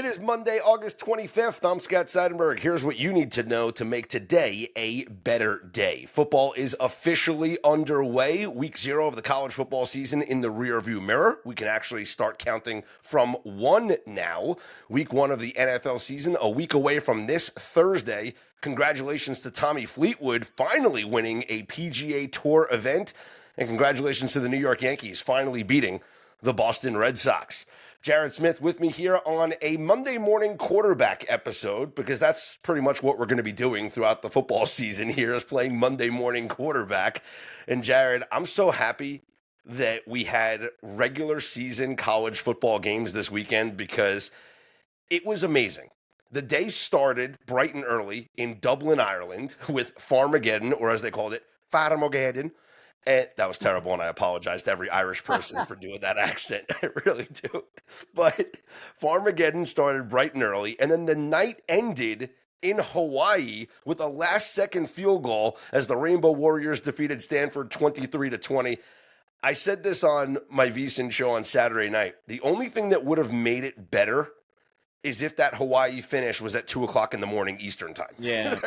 It is Monday, August 25th. I'm Scott Seidenberg. Here's what you need to know to make today a better day. Football is officially underway. Week 0 of the college football season in the rearview mirror. We can actually start counting from 1 now. Week 1 of the NFL season, a week away from this Thursday. Congratulations to Tommy Fleetwood finally winning a PGA Tour event. And congratulations to the New York Yankees finally beating the Boston Red Sox. Jared Smith with me here on a Monday morning quarterback episode, because that's pretty much what we're going to be doing throughout the football season here, is playing Monday morning quarterback. And Jared, I'm so happy that we had regular season college football games this weekend, because it was amazing. The day started bright and early in Dublin, Ireland with Farmageddon, or as they called it, Farmageddon. And that was terrible, and I apologize to every Irish person for doing that accent. I really do. But Farmageddon started bright and early, and then the night ended in Hawaii with a last-second field goal as the Rainbow Warriors defeated Stanford 23-20. I said this on my VSiN show on Saturday night. The only thing that would have made it better is if that Hawaii finish was at 2 o'clock in the morning Eastern time. Yeah.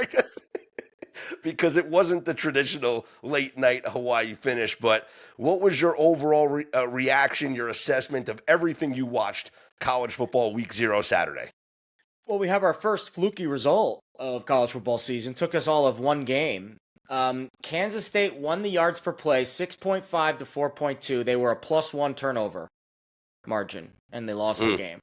Because it wasn't the traditional late night Hawaii finish. But what was your overall reaction, your assessment of everything you watched college football week 0 Saturday? Well, we have our first fluky result of college football season. Took us all of one game. Kansas State won the yards per play 6.5 to 4.2. They were a +1 turnover margin, and they lost the game.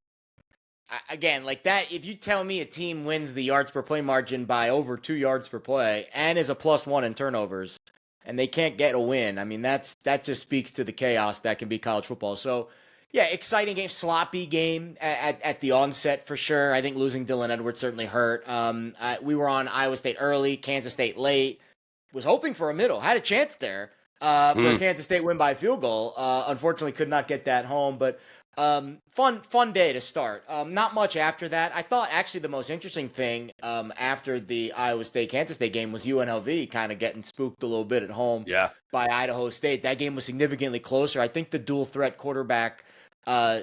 Again, like that, if you tell me a team wins the yards per play margin by over 2 yards per play and is a +1 in turnovers, and they can't get a win, I mean, that just speaks to the chaos that can be college football. So, yeah, exciting game, sloppy game at the onset for sure. I think losing Dylan Edwards certainly hurt. We were on Iowa State early, Kansas State late. Was hoping for a middle, had a chance there for a Kansas State win by field goal. Unfortunately, could not get that home, but fun day to start. Not much after that. I thought actually the most interesting thing after the Iowa State Kansas State game was UNLV kind of getting spooked a little bit at home by Idaho State. That game was significantly closer. I think the dual threat quarterback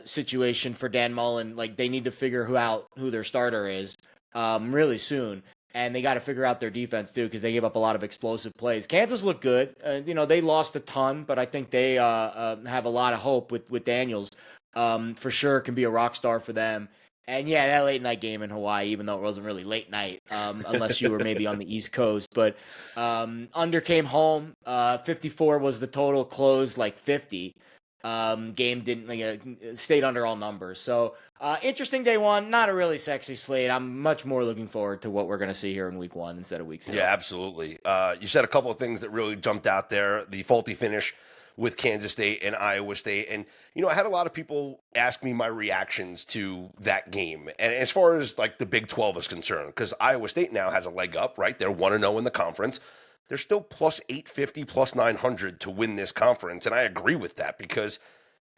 situation for Dan Mullen, like they need to figure out who their starter is really soon. And they got to figure out their defense, too, because they gave up a lot of explosive plays. Kansas looked good. They lost a ton, but I think they have a lot of hope with Daniels. For sure, can be a rock star for them. And, yeah, that late night game in Hawaii, even though it wasn't really late night, unless you were maybe on the East Coast. But under came home. 54 was the total, closed like 50. Game didn't stayed under all numbers. So interesting day 1, not a really sexy slate. I'm much more looking forward to what we're going to see here in week 1 instead of week 0. Yeah, absolutely. You said a couple of things that really jumped out there. The faulty finish with Kansas State and Iowa State. And, I had a lot of people ask me my reactions to that game. And as far as like the Big 12 is concerned, because Iowa State now has a leg up, right? They're 1-0 in the conference. They're still +850, +900 to win this conference. And I agree with that because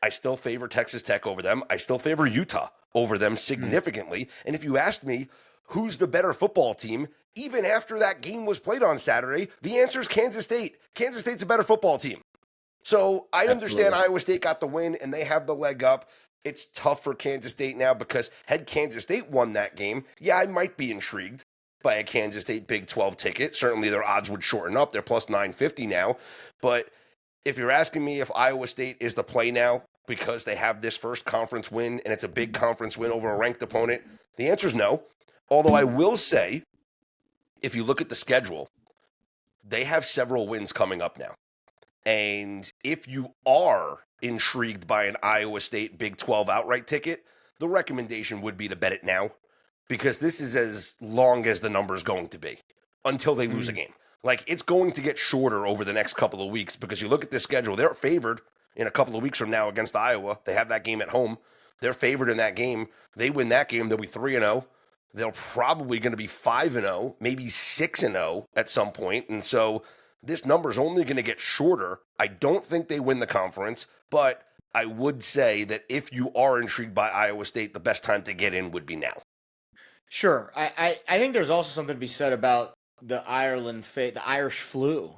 I still favor Texas Tech over them. I still favor Utah over them significantly. And if you asked me who's the better football team, even after that game was played on Saturday, the answer is Kansas State. Kansas State's a better football team. So I understand Iowa State got the win and they have the leg up. It's tough for Kansas State now because had Kansas State won that game, yeah, I might be intrigued by a Kansas State Big 12 ticket. Certainly their odds would shorten up. They're +950 now. But if you're asking me if Iowa State is the play now because they have this first conference win and it's a big conference win over a ranked opponent, the answer is no. Although I will say, if you look at the schedule, they have several wins coming up now. And if you are intrigued by an Iowa State Big 12 outright ticket, the recommendation would be to bet it now. Because this is as long as the number is going to be until they lose a game. Like, it's going to get shorter over the next couple of weeks because you look at this schedule, they're favored in a couple of weeks from now against Iowa. They have that game at home. They're favored in that game. They win that game, they'll be 3-0. They're probably going to be 5-0, maybe 6-0 at some point. And so this number is only going to get shorter. I don't think they win the conference, but I would say that if you are intrigued by Iowa State, the best time to get in would be now. Sure. I think there's also something to be said about the Irish flu.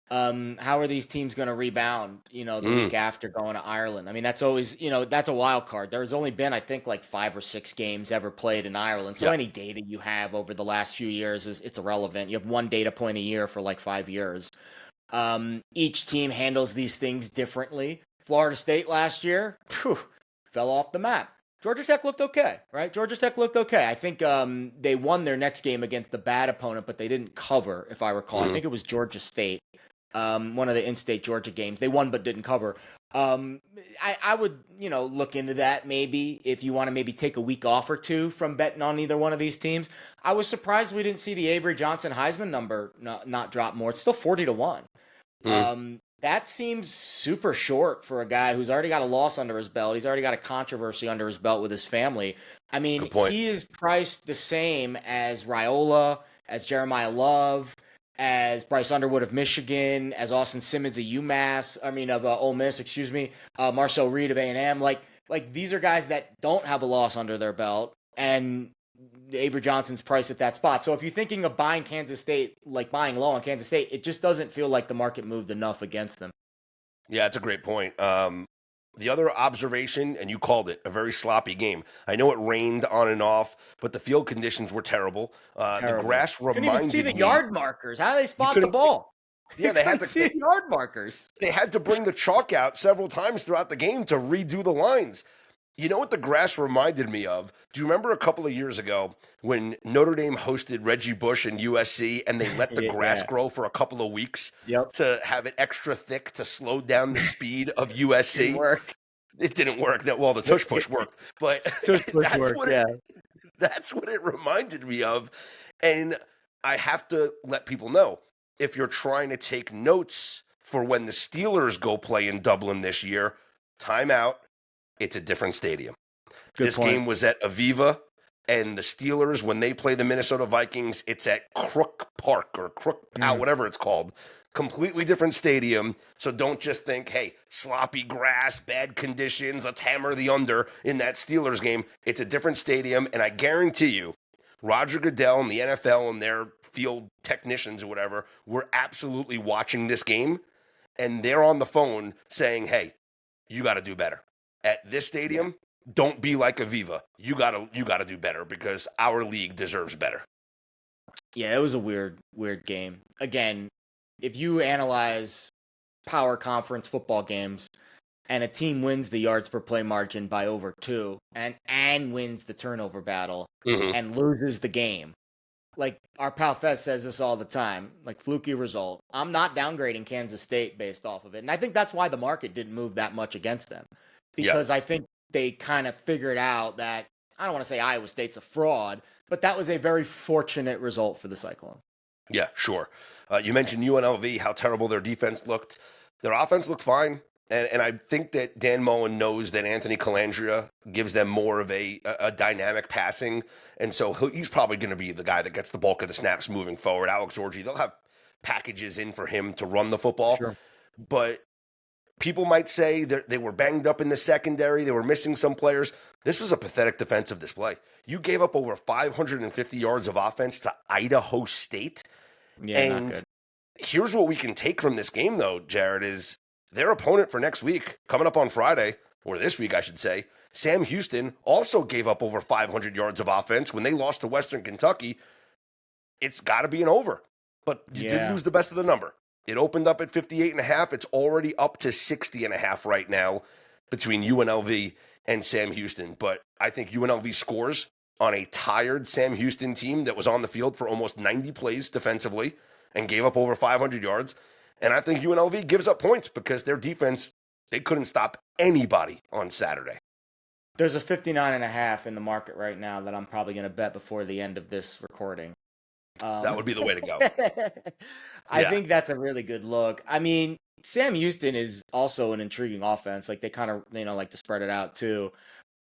How are these teams going to rebound, the Mm, week after going to Ireland? I mean, that's always, that's a wild card. There's only been, I think, like 5 or 6 games ever played in Ireland. So yeah. any data you have over the last few years it's irrelevant. You have one data point a year for like 5 years. Each team handles these things differently. Florida State last year, fell off the map. Georgia Tech looked okay, right? Georgia Tech looked okay. I think they won their next game against the bad opponent, but they didn't cover, if I recall. I Mhm. think it was Georgia State, one of the in-state Georgia games. They won but didn't cover. I would, look into that maybe if you want to maybe take a week off or two from betting on either one of these teams. I was surprised we didn't see the Avery Johnson Heisman number not drop more. It's still 40-1. Mm, That seems super short for a guy who's already got a loss under his belt. He's already got a controversy under his belt with his family. I mean, good point. he is priced the same as Raiola, as Jeremiah Love, as Bryce Underwood of Michigan, as Austin Simmons of Ole Miss, excuse me, Marcel Reed of A&M. Like these are guys that don't have a loss under their belt, and Avery Johnson's priced at that spot. So if you're thinking of buying Kansas State, like buying low on Kansas State, it just doesn't feel like the market moved enough against them. Yeah, it's a great point. The other observation, and you called it, a very sloppy game. I know it rained on and off, but the field conditions were terrible. The Terrible. grass Couldn't even see reminded the me yard markers. How do they you spot the couldn't. ball? You Yeah, couldn't see the yard markers. they had to bring the chalk out several times throughout the game to redo the lines. You know what the grass reminded me of? Do you remember a couple of years ago when Notre Dame hosted Reggie Bush and USC and they let the grass Yeah. grow for a couple of weeks Yep. to have it extra thick to slow down the speed of Didn't USC? work. It didn't work. Well, the tush push worked, but Tush push that's work. what Yeah. that's what it reminded me of. And I have to let people know, if you're trying to take notes for when the Steelers go play in Dublin this year, time out. It's a different stadium. Good This point. game was at Aviva, and the Steelers, when they play the Minnesota Vikings, it's at Crook Park or Crook Pow, Mm. whatever it's called. Completely different stadium. So don't just think, hey, sloppy grass, bad conditions, let's hammer the under in that Steelers game. It's a different stadium, and I guarantee you, Roger Goodell and the NFL and their field technicians or whatever were absolutely watching this game, and they're on the phone saying, hey, you got to do better. At this Yeah. stadium, don't be like Aviva. You gotta do better because our league deserves better. Yeah, it was a weird game. Again, if you analyze power conference football games and a team wins the yards per play margin by over 2 and wins the turnover battle Mm-hmm. and loses the game, like our pal Fez says this all the time, like fluky result. I'm not downgrading Kansas State based off of it. And I think that's why the market didn't move that much against them. Yeah, Because I think they kind of figured out that, I don't want to say Iowa State's a fraud, but that was a very fortunate result for the Cyclone. yeah, sure. You mentioned UNLV, how terrible their defense looked. Their offense looked fine. And I think that Dan Mullen knows that Anthony Calandria gives them more of a dynamic passing. And so he's probably going to be the guy that gets the bulk of the snaps moving forward. Alex Orji, they'll have packages in for him to run the football. Sure. But people might say that they were banged up in the secondary. They were missing some players. This was a pathetic defensive display. You gave up over 550 yards of offense to Idaho State. Yeah, not And good. here's what we can take from this game, though, Jared, is their opponent for next week, coming up on Friday, or this week, I should say, Sam Houston also gave up over 500 yards of offense when they lost to Western Kentucky. It's got to be an over. But you did Yeah. lose the best of the number. It opened up at 58.5. It's already up to 60.5 right now between UNLV and Sam Houston. But I think UNLV scores on a tired Sam Houston team that was on the field for almost 90 plays defensively and gave up over 500 yards. And I think UNLV gives up points because their defense, they couldn't stop anybody on Saturday. There's a 59.5 in the market right now that I'm probably going to bet before the end of this recording. That would be the way to go. I Yeah. think that's a really good look. I mean, Sam Houston is also an intriguing offense. Like they kind of, like to spread it out too.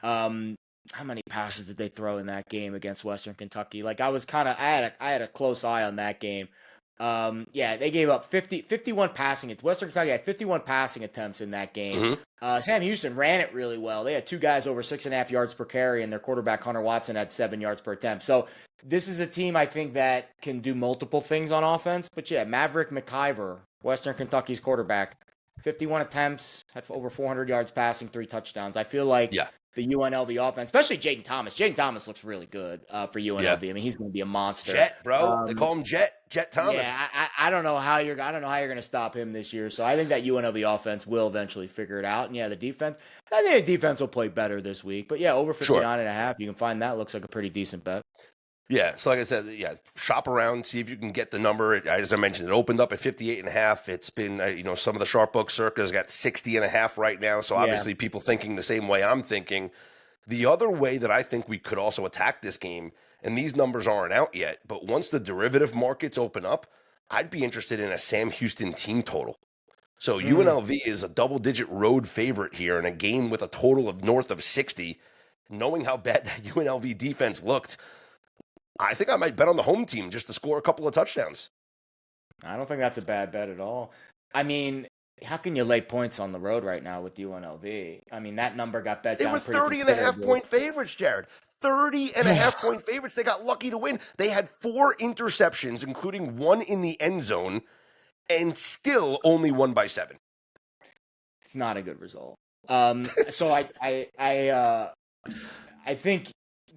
How many passes did they throw in that game against Western Kentucky? Like I had a close eye on that game. Yeah, they gave up 51 passing. Western Kentucky had 51 passing attempts in that game. Mhm. Sam Houston ran it really well. They had 2 guys over 6.5 yards per carry, and their quarterback Hunter Watson had 7 yards per attempt. So this is a team I think that can do multiple things on offense. But yeah, Maverick McIver Western Kentucky's quarterback. 51 attempts, had over 400 yards passing, 3 touchdowns. I feel like Yeah. the UNLV offense, especially Jaden Thomas. Jaden Thomas looks really good for UNLV. Yeah. I mean, he's going to be a monster. Jet, bro. They call him Jet Thomas. Yeah, I don't know how you're going to stop him this year. So I think that UNLV offense will eventually figure it out. And yeah, the defense, I think the defense will play better this week. But yeah, over 59.5, you can find that looks like a pretty decent bet. Yeah, so like I said, yeah, shop around, see if you can get the number. As I mentioned, it opened up at 58.5. It's been, some of the sharp book circles got 60.5 right now. So obviously people thinking the same way I'm thinking. The other way that I think we could also attack this game, and these numbers aren't out yet, but once the derivative markets open up, I'd be interested in a Sam Houston team total. So UNLV is a double-digit road favorite here in a game with a total of north of 60. Knowing how bad that UNLV defense looked, I think I might bet on the home team just to score a couple of touchdowns. I don't think that's a bad bet at all. I mean, how can you lay points on the road right now with UNLV? I mean, that number got bet down pretty considerably. They were 30.5-point favorites, Jared. 30.5-point favorites. They got lucky to win. They had 4 interceptions, including 1 in the end zone, and still only won by 7. It's not a good result. So I think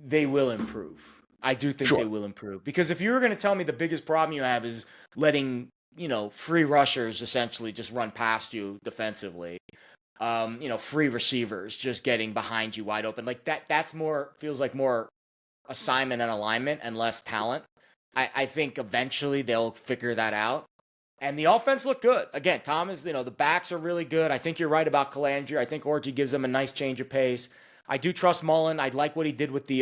they will improve. I do think they will improve. Because if you were going to tell me the biggest problem you have is letting, free rushers essentially just run past you defensively, free receivers just getting behind you wide open, like that's feels like more assignment and alignment and less talent. I think eventually they'll figure that out. And the offense looked good. Again, Thomas, the backs are really good. I think you're right about Calandria. I think Orji gives them a nice change of pace. I do trust Mullen. I like what he did with the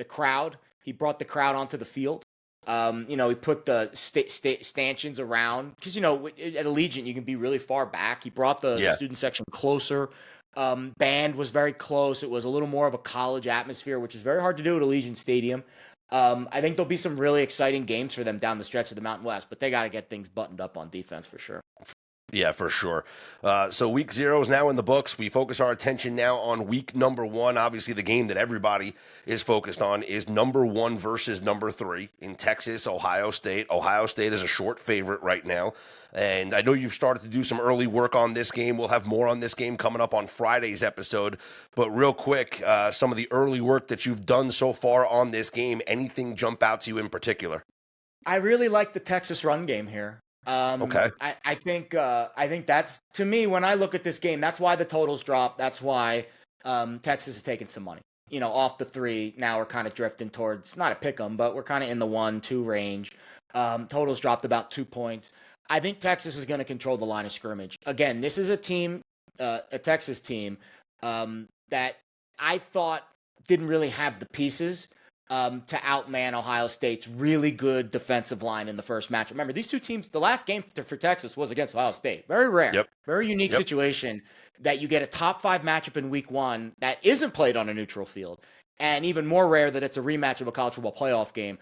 crowd. He brought the crowd onto the field. He put the stanchions around because, at Allegiant, you can be really far back. He brought the student section closer. Band was very close. It was a little more of a college atmosphere, which is very hard to do at Allegiant Stadium. I think there'll be some really exciting games for them down the stretch of the Mountain West, but they got to get things buttoned up on defense for sure. Yeah, for sure. So week 0 is now in the books. We focus our attention now on week number 1. Obviously, the game that everybody is focused on is number 1 versus number 3 in Texas, Ohio State. Ohio State is a short favorite right now. And I know you've started to do some early work on this game. We'll have more on this game coming up on Friday's episode. But real quick, some of the early work that you've done so far on this game, anything jump out to you in particular? I really like the Texas run game here. Okay. I think that's, to me, when I look at this game, that's why the totals drop. That's why Texas is taking some money. Off the 3, now we're kind of drifting towards, not a pick 'em, but we're kind of in the 1-2 range. Totals dropped about 2 points. I think Texas is going to control the line of scrimmage. Again, this is a team, a Texas team, that I thought didn't really have the pieces to outman Ohio State's really good defensive line in the first match. Remember, these two teams, the last game for Texas was against Ohio State. Very rare, very unique situation that you get a top 5 matchup in week 1 that isn't played on a neutral field. And even more rare that it's a rematch of a college football playoff game.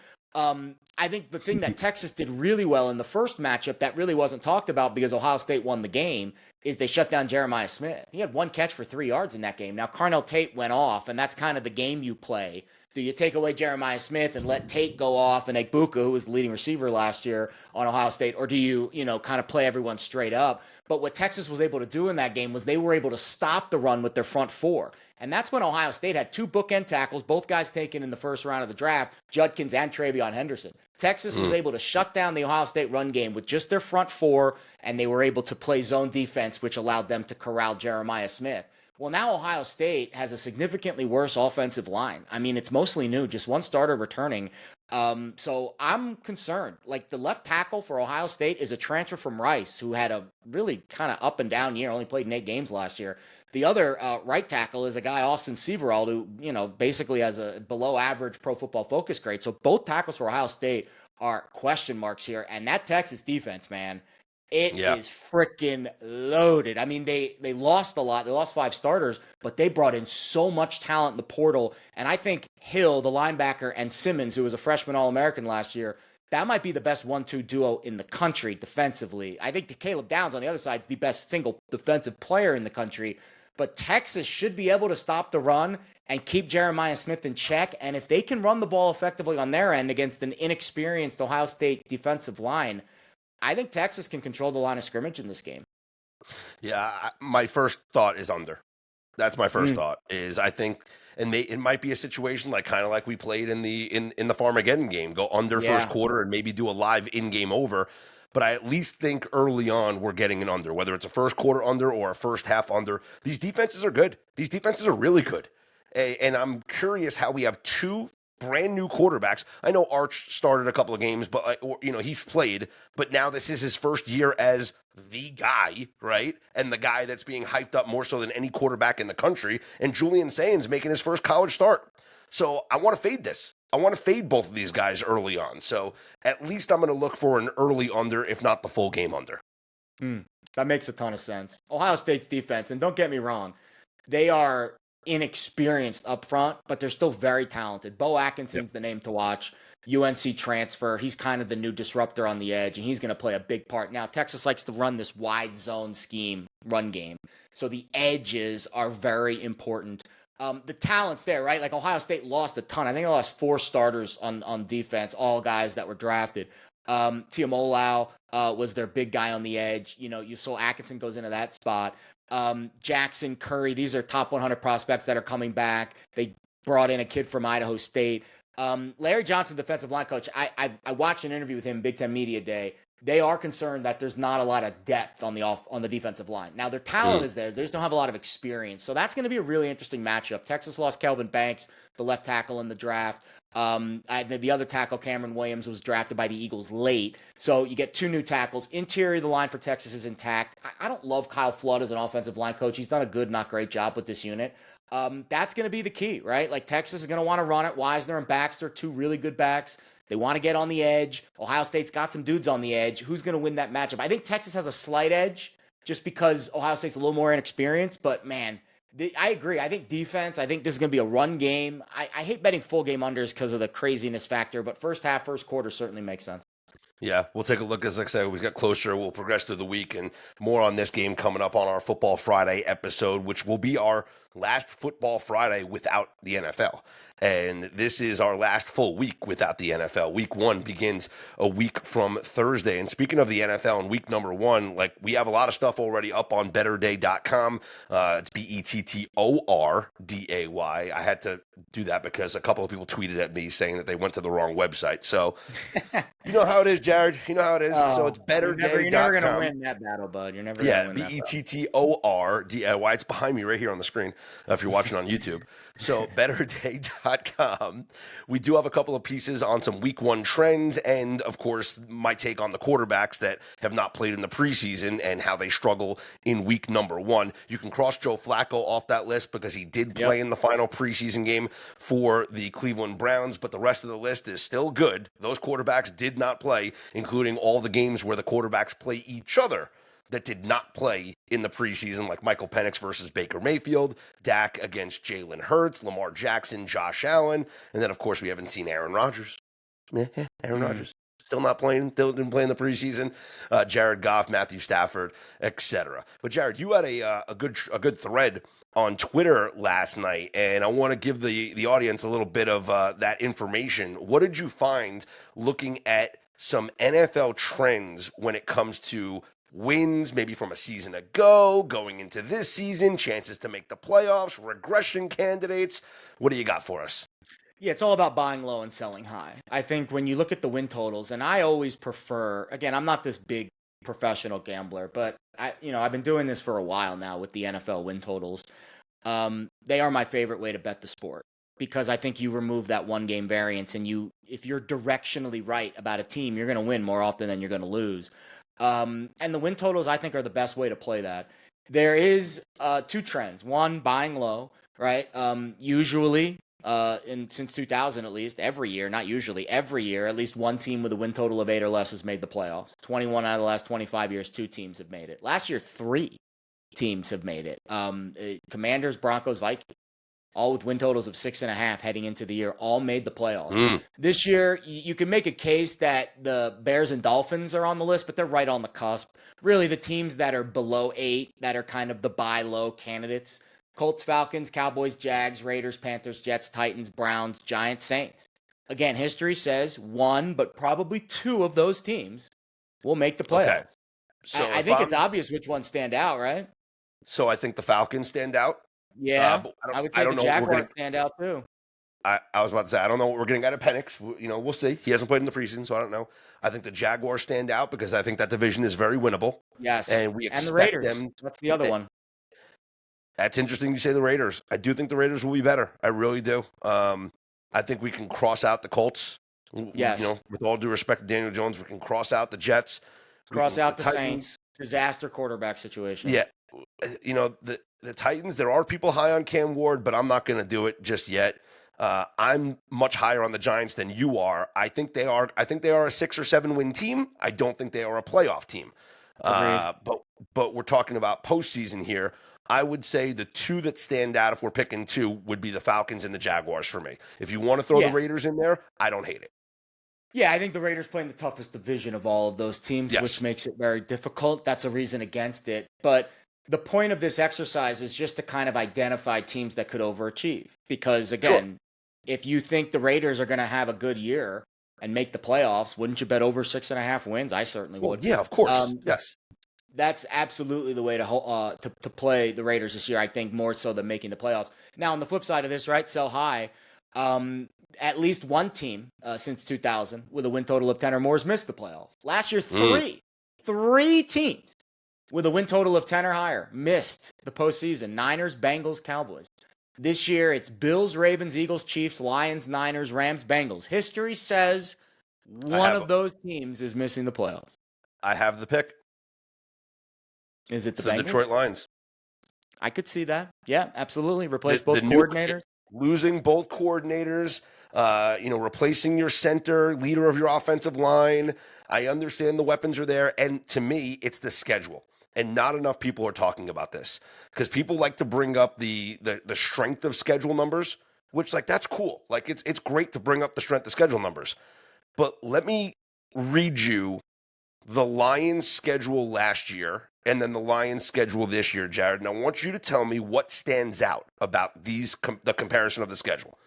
I think the thing that Texas did really well in the first matchup that really wasn't talked about because Ohio State won the game is they shut down Jeremiah Smith. He had 1 catch for 3 yards in that game. Now, Carnell Tate went off, and that's kind of the game you play. Do you take away Jeremiah Smith and let Tate go off and Egbuka, who was the leading receiver last year on Ohio State, or do you, kind of play everyone straight up? But what Texas was able to do in that game was they were able to stop the run with their front 4. And that's when Ohio State had 2 bookend tackles, both guys taken in the first round of the draft, Judkins and TreVeyon Henderson. Texas was able to shut down the Ohio State run game with just their front 4, and they were able to play zone defense, which allowed them to corral Jeremiah Smith. Well, now Ohio State has a significantly worse offensive line. I mean, it's mostly new, just 1 starter returning. So I'm concerned. Like, the left tackle for Ohio State is a transfer from Rice, who had a really kind of up and down year, only played in 8 games last year. The other right tackle is a guy, Austin Severald, who, basically has a below average Pro Football Focus grade. So both tackles for Ohio State are question marks here. And that Texas defense, man, it is freaking loaded. I mean, they lost a lot. They lost 5 starters, but they brought in so much talent in the portal. And I think Hill, the linebacker, and Simmons, who was a freshman All-American last year, that might be the best 1-2 duo in the country defensively. I think Caleb Downs on the other side is the best single defensive player in the country. But Texas should be able to stop the run and keep Jeremiah Smith in check. And if they can run the ball effectively on their end against an inexperienced Ohio State defensive line, I think Texas can control the line of scrimmage in this game. Yeah, my first thought is under. That's my first thought. Is I think, and it might be a situation like kind of like we played in the Farmageddon game, go under first Yeah. quarter and maybe do a live in-game over. But I at least think early on we're getting an under, whether it's a first quarter under or a first half under. These defenses are good. These defenses are really good. And I'm curious how we have two brand new quarterbacks. I know Arch started a couple of games, but he's played, but now this is his first year as the guy, right? And the guy that's being hyped up more so than any quarterback in the country. And Julian Sainz making his first college start. So I want to fade this. I want to fade both of these guys early on. So at least I'm going to look for an early under, if not the full game under. That makes a ton of sense. Ohio State's defense, and don't get me wrong, they are inexperienced up front, but they're still very talented. Bo Atkinson's the name to watch. UNC transfer. He's kind of the new disruptor on the edge, and he's going to play a big part. Now, Texas likes to run this wide zone scheme run game. So the edges are very important. The talent's there, right? Like Ohio State lost a ton. I think they lost 4 starters on defense, all guys that were drafted. Tiamolau was their big guy on the edge. You saw Atkinson goes into that spot. Jackson, Curry, these are top 100 prospects that are coming back. They brought in a kid from Idaho State. Larry Johnson, defensive line coach, I watched an interview with him, Big Ten Media Day. They are concerned that there's not a lot of depth on the defensive line. Now, their talent is there. They just don't have a lot of experience. So that's going to be a really interesting matchup. Texas lost Kelvin Banks, the left tackle in the draft. The other tackle, Cameron Williams, was drafted by the Eagles late. So you get 2 new tackles. Interior of the line for Texas is intact. I don't love Kyle Flood as an offensive line coach. He's done a good, not great job with this unit. That's going to be the key, right? Like Texas is going to want to run it. Wisner and Baxter, 2 really good backs. They want to get on the edge. Ohio State's got some dudes on the edge. Who's going to win that matchup? I think Texas has a slight edge just because Ohio State's a little more inexperienced. But, man, I agree. I think defense, I think this is going to be a run game. I hate betting full game unders because of the craziness factor. But first half, first quarter certainly makes sense. Yeah, we'll take a look. As I said, we got closer. We'll progress through the week, and more on this game coming up on our Football Friday episode, which will be our last Football Friday without the NFL. And this is our last full week without the NFL. Week 1 begins a week from Thursday. And speaking of the NFL and week number 1, like we have a lot of stuff already up on bettorday.com. It's BETTORDAY. I had to do that because a couple of people tweeted at me saying that they went to the wrong website. So you know how it is, Jared. You know how it is. So it's bettorday.com. You're never going to win that battle, bud. You're never going to win that battle. BETTORDAY. It's behind me right here on the screen if you're watching on YouTube. So bettorday.com. We do have a couple of pieces on some week 1 trends and, of course, my take on the quarterbacks that have not played in the preseason and how they struggle in week number 1. You can cross Joe Flacco off that list because he did play in the final preseason game for the Cleveland Browns, but the rest of the list is still good. Those quarterbacks did not play, including all the games where the quarterbacks play each other that did not play in the preseason, like Michael Penix versus Baker Mayfield, Dak against Jalen Hurts, Lamar Jackson, Josh Allen, and then, of course, we haven't seen Aaron Rodgers. Aaron Rodgers. Still not playing, still didn't play in the preseason. Jared Goff, Matthew Stafford, etc. But, Jared, you had a good thread on Twitter last night, and I want to give the audience a little bit of that information. What did you find looking at some NFL trends when it comes to wins, maybe from a season ago, going into this season, chances to make the playoffs, regression candidates? What do you got for us? Yeah, it's all about buying low and selling high. I think when you look at the win totals, and I always prefer, again, I'm not this big professional gambler, but I've been doing this for a while now with the NFL win totals. They are my favorite way to bet the sport because I think you remove that 1 game variance, and if you're directionally right about a team, you're going to win more often than you're going to lose. And the win totals, I think, are the best way to play that. There is 2 trends. One, buying low, right? Usually, since 2000 at least, every year, not usually, every year, at least one team with a win total of 8 or less has made the playoffs. 21 out of the last 25 years, 2 teams have made it. Last year, 3 teams have made it. Commanders, Broncos, Vikings. All with win totals of 6.5 heading into the year, all made the playoffs. This year, you can make a case that the Bears and Dolphins are on the list, but they're right on the cusp. Really, the teams that are below 8, that are kind of the buy low candidates: Colts, Falcons, Cowboys, Jags, Raiders, Panthers, Jets, Titans, Browns, Giants, Saints. Again, history says 1, but probably 2 of those teams will make the Okay. playoffs. So I if think it's I'm obvious which ones stand out, right? so I think the Falcons stand out. Yeah, But I would I say the don't know what we're Jaguars gonna. stand out too. I was about to say I don't know what we're getting out of Penix. We'll see. He hasn't played in the preseason, so I don't know. I think the Jaguars stand out because I think that division is very winnable, Yes, and we and the expect Raiders. them. That's the other eh, one. That's interesting you say the Raiders. I do think the Raiders will be better. I really do. I think we can cross out the Colts. Yes, With all due respect to Daniel Jones, we can cross out the Jets. We cross can the out the Titans. Saints. Disaster quarterback situation. Yeah, the Titans. There are people high on Cam Ward, but I'm not going to do it just yet. I'm much higher on the Giants than you are. I think they are. I think they are a 6 or 7 win team. I don't think they are a playoff team. Agreed. But we're talking about postseason here. I would say the two that stand out, if we're picking two, would be the Falcons and the Jaguars for me. If you want to throw the Yeah. Raiders in there, I don't hate it. Yeah, I think the Raiders play in the toughest division of all of those teams, Yes. which makes it very difficult. That's a reason against it. But the point of this exercise is just to kind of identify teams that could overachieve. Because again, if you think the Raiders are going to have a good year and make the playoffs, wouldn't you bet over 6.5 wins? I certainly Well, would. yeah, of course. Yes. That's absolutely the way to play the Raiders this year. I think more so than making the playoffs. Now, on the flip side of this, right? Sell high. At least one team since 2000 with a win total of 10 or more has missed the playoffs. Last year, three teams with a win total of 10 or higher missed the postseason. Niners, Bengals, Cowboys. This year, it's Bills, Ravens, Eagles, Chiefs, Lions, Niners, Rams, Bengals. History says one of those teams is missing the playoffs. I have the pick. Is it the It's the Bengals? Detroit Lions. I could see that. Yeah, absolutely. Replace both coordinators. Losing both coordinators, replacing your center, leader of your offensive line. I understand the weapons are there. And to me, it's the schedule. And not enough people are talking about this because people like to bring up the strength of schedule numbers, which that's cool. It's great to bring up the strength of schedule numbers. But let me read you the Lions schedule last year and then the Lions schedule this year, Jared. And I want you to tell me what stands out about the comparison of the schedule.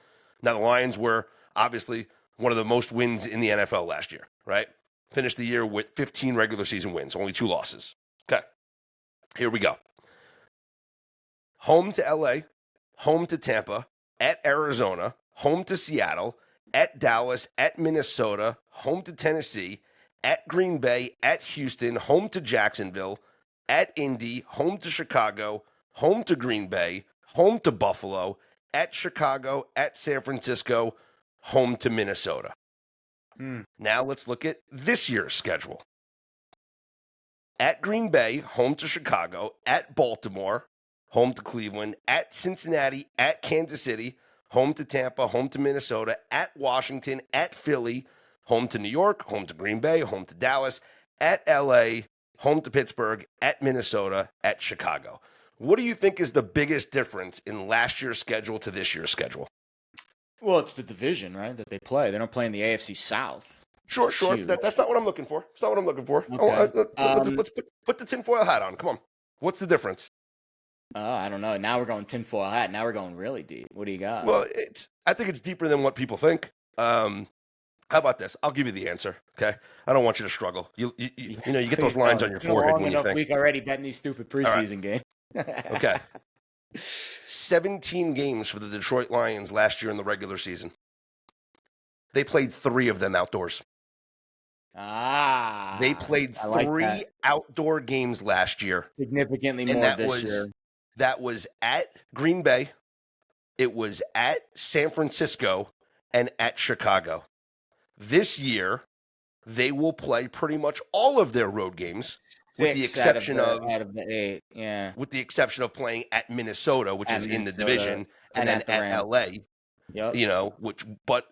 Now, the Lions were obviously one of the most wins in the NFL last year, right? Finished the year with 15 regular season wins, only 2 losses. Okay, here we go. Home to LA, home to Tampa, at Arizona, home to Seattle, at Dallas, at Minnesota, home to Tennessee, at Green Bay, at Houston, home to Jacksonville, at Indy, home to Chicago, home to Green Bay, home to Buffalo, at Chicago, at San Francisco, home to Minnesota. Now let's look at this year's schedule. At Green Bay, home to Chicago, at Baltimore, home to Cleveland, at Cincinnati, at Kansas City, home to Tampa, home to Minnesota, at Washington, at Philly, home to New York, home to Green Bay, home to Dallas, at LA, home to Pittsburgh, at Minnesota, at Chicago. What do you think is the biggest difference in last year's schedule to this year's schedule? Well, it's the division, right, that they play. They don't play in the AFC South. Sure. That's not what I'm looking for. It's not what I'm looking for. Okay. Let's put the tinfoil hat on. Come on. What's the difference? I don't know. Now we're going tinfoil hat. Now we're going really deep. What do you got? Well, I think it's deeper than what people think. How about this? I'll give you the answer. Okay, I don't want you to struggle. You get those lines on your forehead when you think. Week already betting these stupid preseason games. Okay. 17 games for the Detroit Lions last year in the regular season. They played 3 of them outdoors. They played 3 outdoor games last year. Significantly more this year. That was at Green Bay, it was at San Francisco, and at Chicago. This year, they will play pretty much all of their road games, with the exception out of the 8. Yeah. With the exception of playing at Minnesota, which is in the division, and then at LA. Yep. But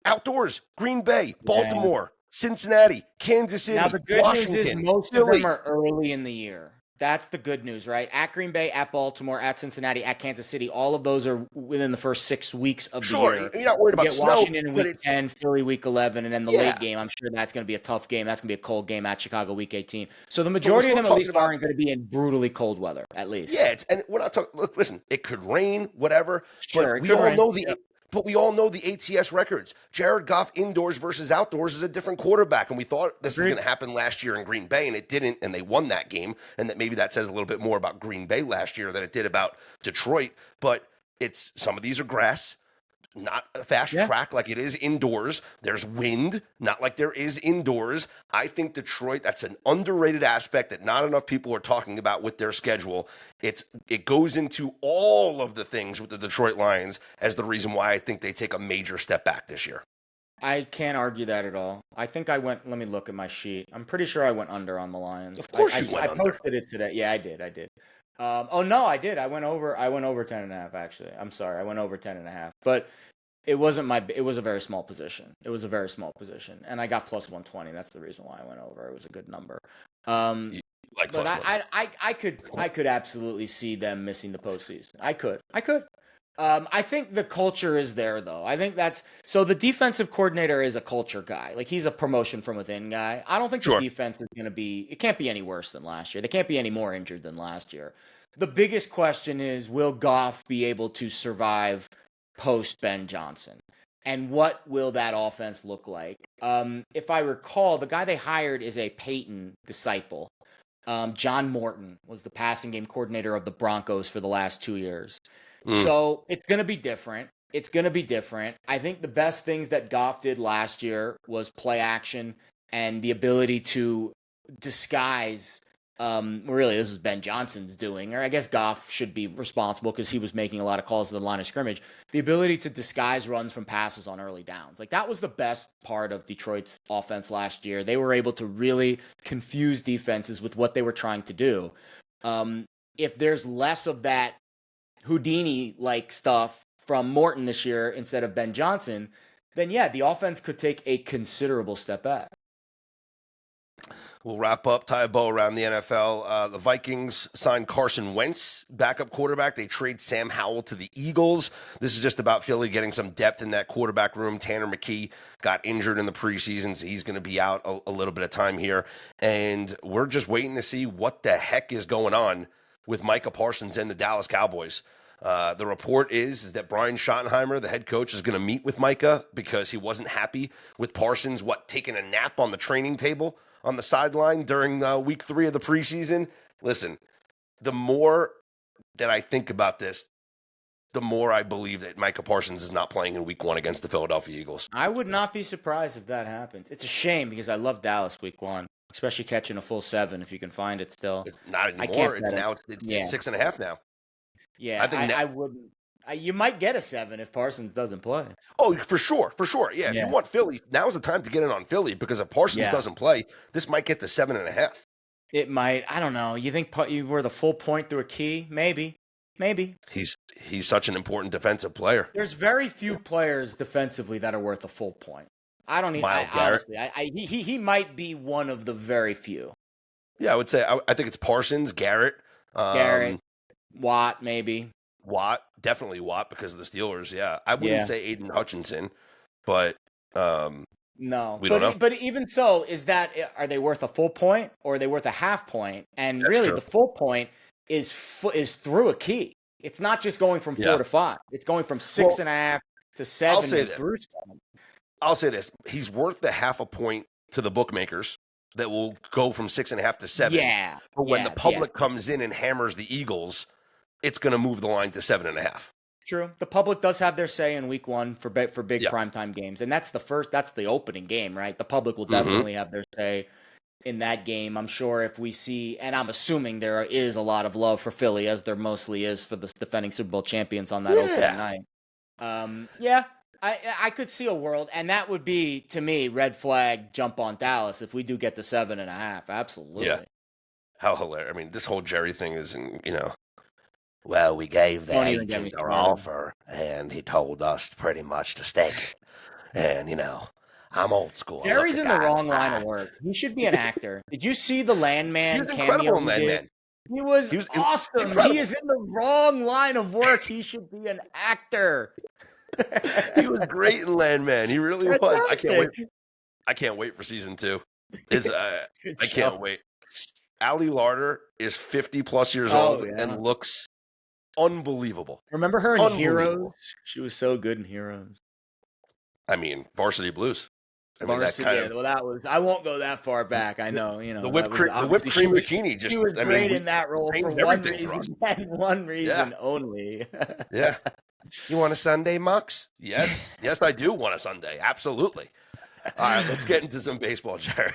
outdoors, Green Bay, Baltimore, Cincinnati, Kansas City, now the good Washington, news is most Philly. of them are early in the year. That's the good news, right? At Green Bay, at Baltimore, at Cincinnati, at Kansas City, all of those are within the first 6 weeks of the year. Sure, you're not worried about snow. Washington in week 10, Philly week 11, and then the late game. I'm sure that's going to be a tough game. That's going to be a cold game at Chicago week 18. So the majority of them at least aren't going to be in brutally cold weather, at least. Yeah, and we're not talking. Listen, it could rain, whatever. Sure, but we all know But we all know the ATS records. Jared Goff indoors versus outdoors is a different quarterback. And we thought this was going to happen last year in Green Bay, and it didn't, and they won that game. And that maybe that says a little bit more about Green Bay last year than it did about Detroit. But it's some of these are grass, not a fast track like it is indoors. There's wind, not like there is indoors. I think Detroit, that's an underrated aspect that not enough people are talking about with their schedule. It goes into all of the things with the Detroit Lions as the reason why I think they take a major step back this year. I can't argue that at all. I think I went, let me look at my sheet. I'm pretty sure I went under on the Lions. Of course you went under. I posted it today. Yeah, I did. Oh no, I did. I went over 10.5 actually. I'm sorry. I went over 10.5. But it was a very small position. And I got plus 120. That's the reason why I went over. It was a good number. But I could absolutely see them missing the postseason. I could. I think the culture is there though. I think so the defensive coordinator is a culture guy. Like he's a promotion from within guy. I don't think the defense is going to it can't be any worse than last year. They can't be any more injured than last year. The biggest question is, will Goff be able to survive post Ben Johnson? And what will that offense look like? If I recall, the guy they hired is a Peyton disciple. John Morton was the passing game coordinator of the Broncos for the last 2 years. So it's going to be different. I think the best things that Goff did last year was play action and the ability to disguise. Really, this was Ben Johnson's doing, or I guess Goff should be responsible because he was making a lot of calls to the line of scrimmage. The ability to disguise runs from passes on early downs. Like that was the best part of Detroit's offense last year. They were able to really confuse defenses with what they were trying to do. If there's less of that Houdini-like stuff from Morton this year instead of Ben Johnson, then yeah, the offense could take a considerable step back. We'll wrap up, tie a bow around the NFL. The Vikings signed Carson Wentz, backup quarterback. They trade Sam Howell to the Eagles. This is just about Philly getting some depth in that quarterback room. Tanner McKee got injured in the preseason, so he's going to be out a little bit of time here. And we're just waiting to see what the heck is going on with Micah Parsons and the Dallas Cowboys. The report is that Brian Schottenheimer, the head coach, is going to meet with Micah because he wasn't happy with Parsons, taking a nap on the training table on the sideline during week 3 of the preseason. Listen, the more that I think about this, the more I believe that Micah Parsons is not playing in week 1 against the Philadelphia Eagles. I would not be surprised if that happens. It's a shame because I love Dallas week 1, especially catching a full 7 if you can find it still. It's not anymore. It's 6.5 now. Yeah, I wouldn't. You might get a 7 if Parsons doesn't play. Oh, for sure. Yeah, if you want Philly, now's the time to get in on Philly because if Parsons doesn't play, this might get to 7.5. It might. I don't know. You think you were the full point through a key? Maybe. He's such an important defensive player. There's very few players defensively that are worth a full point. I don't even. Honestly, he might be one of the very few. Yeah, I would say. I think it's Parsons, Garrett, Watt, maybe. Definitely Watt because of the Steelers. Yeah, I wouldn't say Aiden Hutchinson, but no, we don't know. But even so, are they worth a full point or are they worth a half point? And that's really, true. The full point is through a key. It's not just going from 4 to 5. It's going from 6.5 to 7 through 7. I'll say this: he's worth the half a point to the bookmakers. That will go from 6.5 to 7. Yeah, but when the public comes in and hammers the Eagles, it's going to move the line to 7.5. True. The public does have their say in week 1 for big primetime games. And that's the opening game, right? The public will definitely have their say in that game. I'm sure if we see, and I'm assuming there is a lot of love for Philly as there mostly is for the defending Super Bowl champions on that opening night. I could see a world, and that would be, to me, red flag jump on Dallas if we do get to 7.5. Absolutely. Yeah. How hilarious. I mean, this whole Jerry thing is, well, we gave the agent our offer, and he told us pretty much to stake it. And, I'm old school. Jerry's in the wrong line of work. He should be an actor. Did you see the Landman cameo? He was incredible in Landman. He was awesome. Incredible. He is in the wrong line of work. He should be an actor. He was great in Landman. He really was. I can't wait for season 2. I can't wait. Ali Larter is 50 plus years old and looks unbelievable. Remember her in Unbelievable. Heroes? She was so good in Heroes. I mean, Varsity Blues. I mean, that Varsity, kind yeah. of Well, that was. I won't go that far back. I the, know, the that whipped was cream, the whipped obviously cream bikini. she Just, was I mean, great we in that role for changed one everything for us. reason and one Yeah, reason only. yeah. You want a Sunday, Mux? Yes, yes, I do want a Sunday. Absolutely. All right, let's get into some baseball, Jared.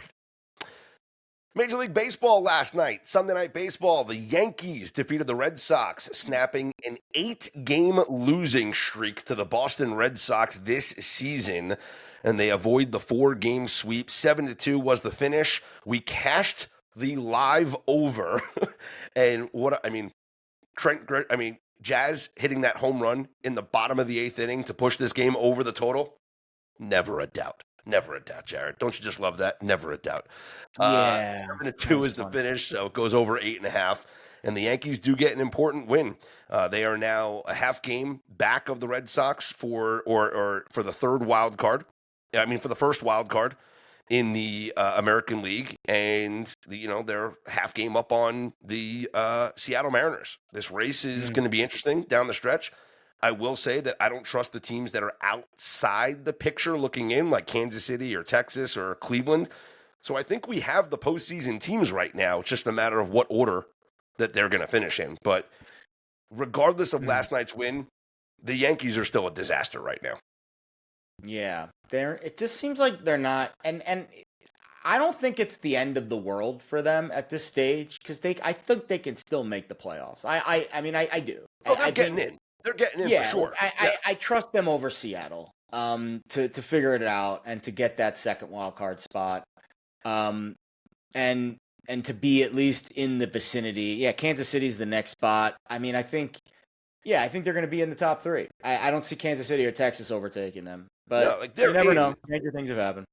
Major League Baseball last night, Sunday Night Baseball, the Yankees defeated the Red Sox, snapping an 8-game losing streak to the Boston Red Sox this season, and they avoid the 4-game sweep. 7-2 was the finish. We cashed the live over, and Jazz hitting that home run in the bottom of the 8th inning to push this game over the total. Never a doubt. Never a doubt, Jared. Don't you just love that? Never a doubt. Yeah, that 7-2 was is the fun. finish, so it goes over 8.5. And the Yankees do get an important win. They are now a half game back of the Red Sox for the third wild card. For the first wild card in the American League, and they're half game up on the Seattle Mariners. This race is going to be interesting down the stretch. I will say that I don't trust the teams that are outside the picture looking in, like Kansas City or Texas or Cleveland. So I think we have the postseason teams right now. It's just a matter of what order that they're going to finish in. But regardless of last night's win, the Yankees are still a disaster right now. Yeah, it just seems like they're not, and I don't think it's the end of the world for them at this stage, because I think they can still make the playoffs. I do. Oh, they're getting in. They're getting in for sure. I trust them over Seattle to figure it out and to get that second wild card spot, and to be at least in the vicinity. Yeah, Kansas City's the next spot. I think they're going to be in the top 3. I don't see Kansas City or Texas overtaking them, but you never know. Major things have happened.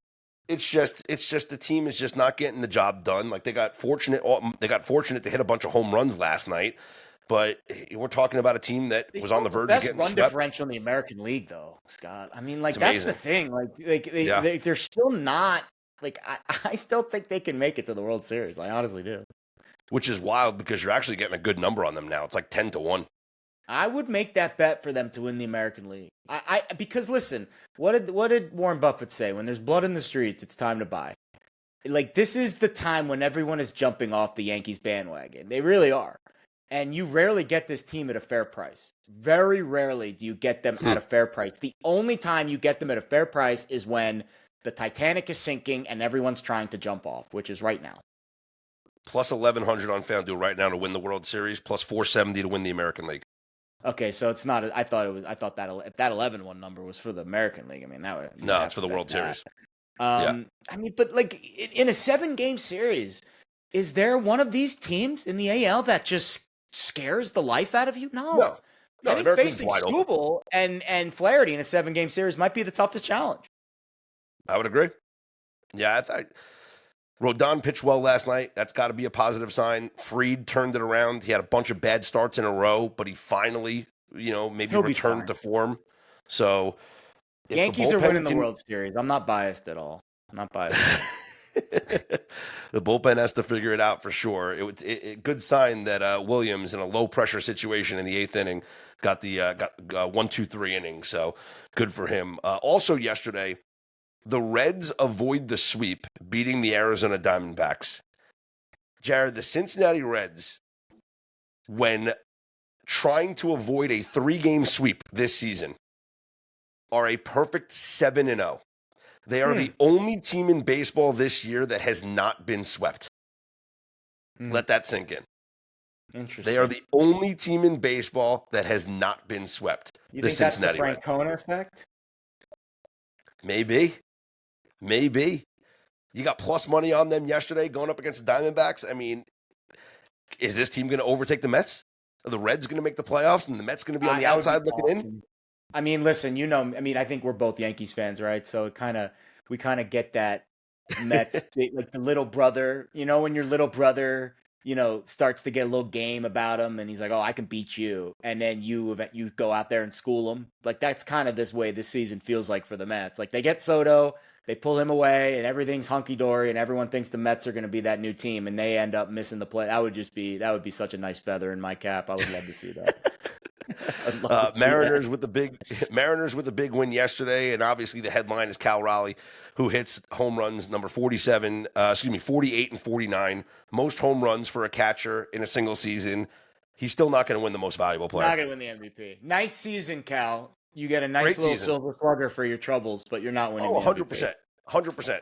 It's just the team is just not getting the job done. Like they got fortunate to hit a bunch of home runs last night. But we're talking about a team that was on the verge of getting best run swept. differential in the American League, though, Scott. That's amazing. the thing. They're still not. I still think they can make it to the World Series. I honestly do. Which is wild because you're actually getting a good number on them now. It's like 10-1. I would make that bet for them to win the American League. Because listen, what did Warren Buffett say? When there's blood in the streets, it's time to buy. This is the time when everyone is jumping off the Yankees bandwagon. They really are. And you rarely get this team at a fair price. Very rarely do you get them at a fair price. The only time you get them at a fair price is when the Titanic is sinking and everyone's trying to jump off, which is right now. Plus 1,100 on FanDuel right now to win the World Series, plus 470 to win the American League. Okay, so it's not. I thought that if that 11-1 number was for the American League, that would. No, it's for the World Series. But in a 7-game series, is there one of these teams in the AL that just scares the life out of you? No. I think facing Skubal and Flaherty in a 7-game series might be the toughest challenge. I would agree. Yeah, I thought Rodon pitched well last night. That's got to be a positive sign. Fried turned it around. He had a bunch of bad starts in a row, but he finally, maybe returned to form. So Yankees are winning the World Series. I'm not biased at all. I'm not biased. The bullpen has to figure it out for sure. Good sign that Williams, in a low pressure situation in the 8th inning, got 1, 2, 3 innings. So good for him. Also yesterday, the Reds avoid the sweep, beating the Arizona Diamondbacks. Jared, the Cincinnati Reds, when trying to avoid a 3-game sweep this season, are a perfect 7-0. They are the only team in baseball this year that has not been swept. Let that sink in. Interesting. They are the only team in baseball that has not been swept. You think that's the Francona effect? Maybe. You got plus money on them yesterday going up against the Diamondbacks. Is this team going to overtake the Mets? Are the Reds going to make the playoffs and the Mets going to be on the outside looking in? Listen, I think we're both Yankees fans, right? So we kind of get that Mets, like the little brother, when your little brother, starts to get a little game about him and he's like, oh, I can beat you. And then you go out there and school him. That's kind of this way this season feels like for the Mets. They get Soto, they pull him away and everything's hunky-dory and everyone thinks the Mets are going to be that new team and they end up missing the play. That would be such a nice feather in my cap. I would love to see that. I'd love to see that. Mariners with the big Mariners with the big win yesterday, and obviously the headline is Cal Raleigh, who hits home runs number 48 and 49, most home runs for a catcher in a single season. He's still not going to win the most valuable player. Not going to win the MVP. Nice season, Cal. You get a nice Great little season. silver slugger for your troubles, but you're not winning Oh, the MVP. 100%.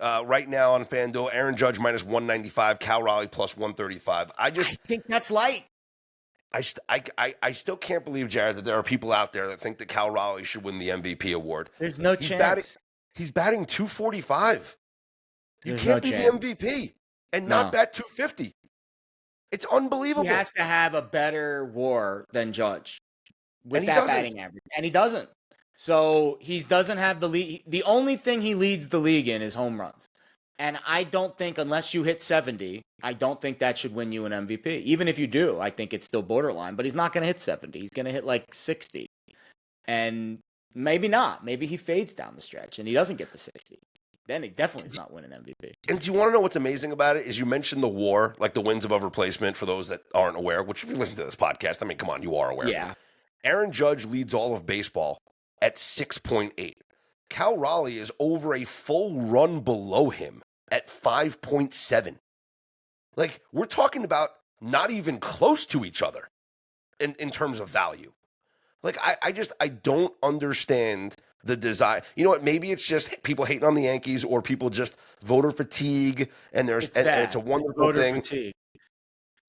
100%. Right now on FanDuel, Aaron Judge minus 195, Cal Raleigh plus 135. I think that's light. I still can't believe, Jared, that there are people out there that think that Cal Raleigh should win the MVP award. There's no chance. He's batting 245. You There's can't no be chance. the MVP and not bat 250. It's unbelievable. He has to have a better WAR than Judge with that doesn't. batting average, and he doesn't. So he doesn't have the lead. The only thing he leads the league in is home runs. And I don't think, unless you hit 70, I don't think that should win you an MVP. Even if you do, I think it's still borderline. But he's not going to hit 70. He's going to hit like 60. And maybe not. Maybe he fades down the stretch and he doesn't get to 60. Then he definitely is not winning MVP. And do you want to know what's amazing about it? Is you mentioned the WAR, like the wins above replacement, for those that aren't aware, which if you listen to this podcast, I mean, come on, you are aware. Yeah. Aaron Judge leads all of baseball at 6.8. Cal Raleigh is over a full run below him at 5.7. Like, we're talking about not even close to each other in terms of value. Like, I don't understand the desire. You know what? Maybe it's just people hating on the Yankees or people just voter fatigue, and it's a wonderful thing. Fatigue.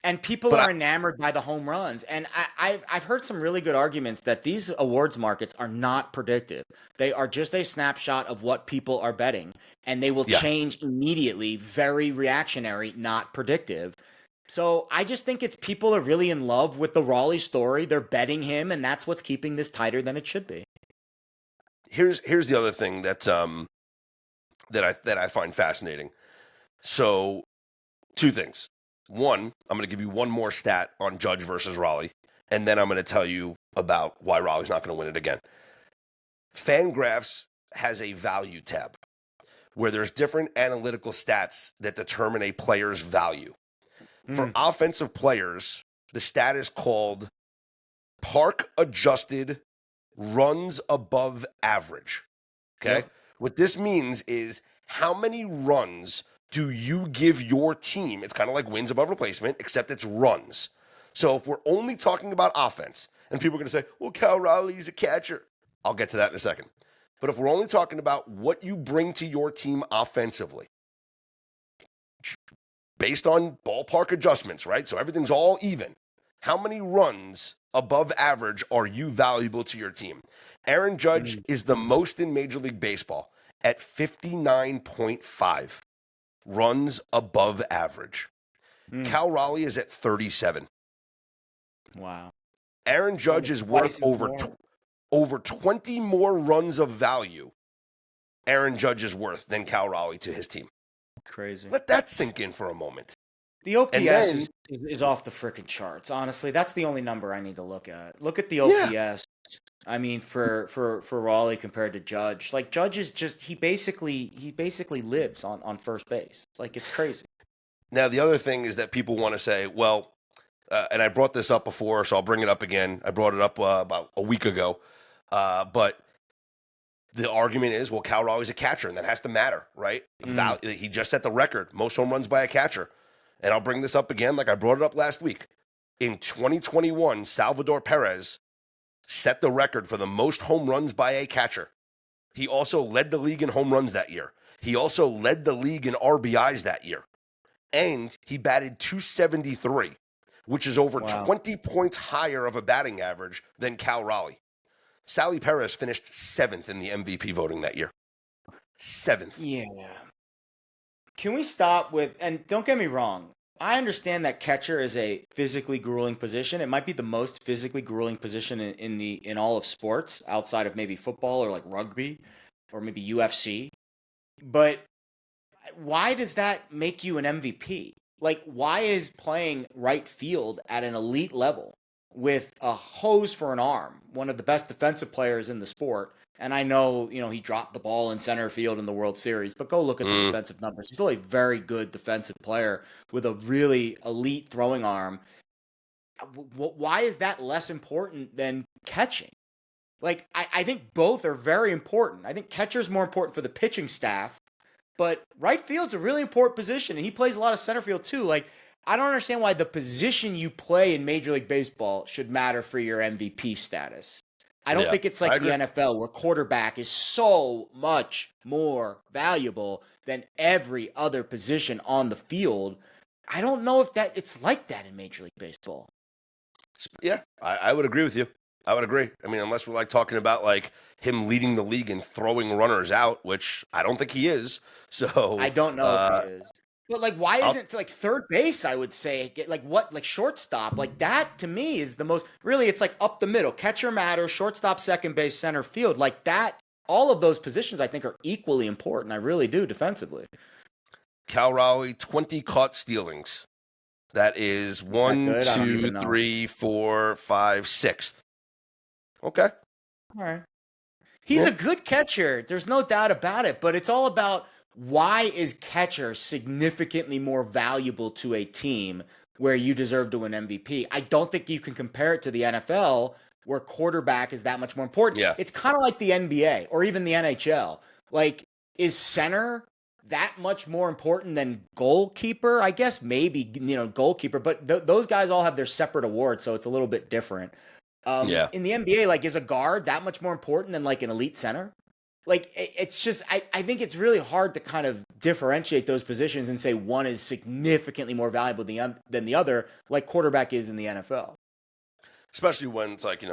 And people are enamored by the home runs. And I've heard some really good arguments that these awards markets are not predictive. They are just a snapshot of what people are betting. And they will change immediately, very reactionary, not predictive. So I just think it's people are really in love with the Raleigh story. They're betting him, and that's what's keeping this tighter than it should be. Here's the other thing that I find fascinating. So, two things. One, I'm going to give you one more stat on Judge versus Raleigh, and then I'm going to tell you about why Raleigh's not going to win it again. Fangraphs has a value tab where there's different analytical stats that determine a player's value. For offensive players, the stat is called park-adjusted runs above average. Okay? Yep. What this means is how many runs do you give your team? It's kind of like wins above replacement, except it's runs. So if we're only talking about offense, and people are going to say, well, Cal Raleigh's a catcher. I'll get to that in a second. But if we're only talking about what you bring to your team offensively, based on ballpark adjustments, right? So everything's all even. How many runs above average are you valuable to your team? Aaron Judge is the most in Major League Baseball at 59.5. Runs above average. Cal Raleigh is at 37. Wow. Aaron Judge is worth over 20 more runs of value Aaron Judge is worth than Cal Raleigh to his team. Crazy. Let that sink in for a moment. The OPS is off the freaking charts. Honestly, that's the only number I need to look at. Look at the OPS. Yeah. I mean, for Raleigh compared to Judge, like Judge is just he basically lives on first base. Like, it's crazy. Now the other thing is that people want to say, well, and I brought this up before, so I'll bring it up again. I brought it up about a week ago, but the argument is, well, Cal Raleigh's a catcher, and that has to matter, right? He just set the record, most home runs by a catcher, and I'll bring this up again, like I brought it up last week. In 2021, Salvador Perez set the record for the most home runs by a catcher. He also led the league in home runs that year. He also led the league in RBIs that year. And he batted .273, which is over 20 points higher of a batting average than Cal Raleigh. Sally Perez finished 7th in the MVP voting that year. 7th. Yeah. Can we stop with, and don't get me wrong, I understand that catcher is a physically grueling position. It might be the most physically grueling position in all of sports, outside of maybe football or like rugby or maybe UFC. But why does that make you an MVP? Like, why is playing right field at an elite level with a hose for an arm, one of the best defensive players in the sport? And I know, he dropped the ball in center field in the World Series, but go look at the defensive numbers. He's still a very good defensive player with a really elite throwing arm. why is that less important than catching? Like, I think both are very important. I think catcher's more important for the pitching staff, but right field's a really important position, and he plays a lot of center field too. Like, I don't understand why the position you play in Major League Baseball should matter for your MVP status. I don't Yeah, think it's I like the agree. NFL where quarterback is so much more valuable than every other position on the field. I don't know if that it's like that in Major League Baseball. Yeah, I would agree with you. I would agree. I mean, unless we're like talking about like him leading the league and throwing runners out, which I don't think he is. I So don't know if he is. But like, why I'll isn't like third base? I would say get like what like shortstop like that to me is the most really. It's like up the middle. Catcher matters. Shortstop, second base, center field like that. All of those positions I think are equally important. I really do defensively. Cal Raleigh 20 caught stealings. That is Is that one, good? I don't two, even know. three, four, five, sixth. Okay. All right. He's Yeah. a good catcher. There's no doubt about it. But it's all about why is catcher significantly more valuable to a team where you deserve to win MVP? I don't think you can compare it to the NFL where quarterback is that much more important. Yeah. It's kind of like the NBA or even the NHL. Like, is center that much more important than goalkeeper? I guess maybe, goalkeeper, but those guys all have their separate awards, so it's a little bit different. Yeah. In the NBA, like, is a guard that much more important than like an elite center? Like, it's just, I think it's really hard to kind of differentiate those positions and say one is significantly more valuable than the other, like quarterback is in the NFL. Especially when it's like,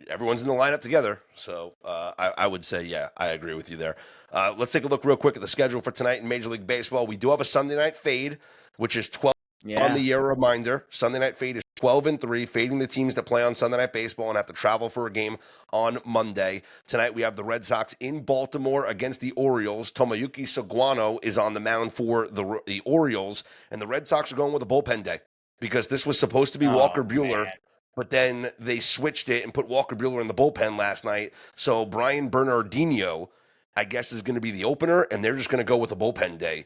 everyone's in the lineup together. So I would say, yeah, I agree with you there. Let's take a look real quick at the schedule for tonight in Major League Baseball. We do have a Sunday night fade, which is 12 on the Yeah. year reminder. Sunday night fade is 12-3, fading the teams that play on Sunday Night Baseball and have to travel for a game on Monday. Tonight we have the Red Sox in Baltimore against the Orioles. Tomoyuki Seguano is on the mound for the Orioles, and the Red Sox are going with a bullpen day because this was supposed to be Walker Oh Buehler, man. but then they switched it and put Walker Buehler in the bullpen last night. So Brian Bernardino, I guess, is going to be the opener, and they're just going to go with a bullpen day.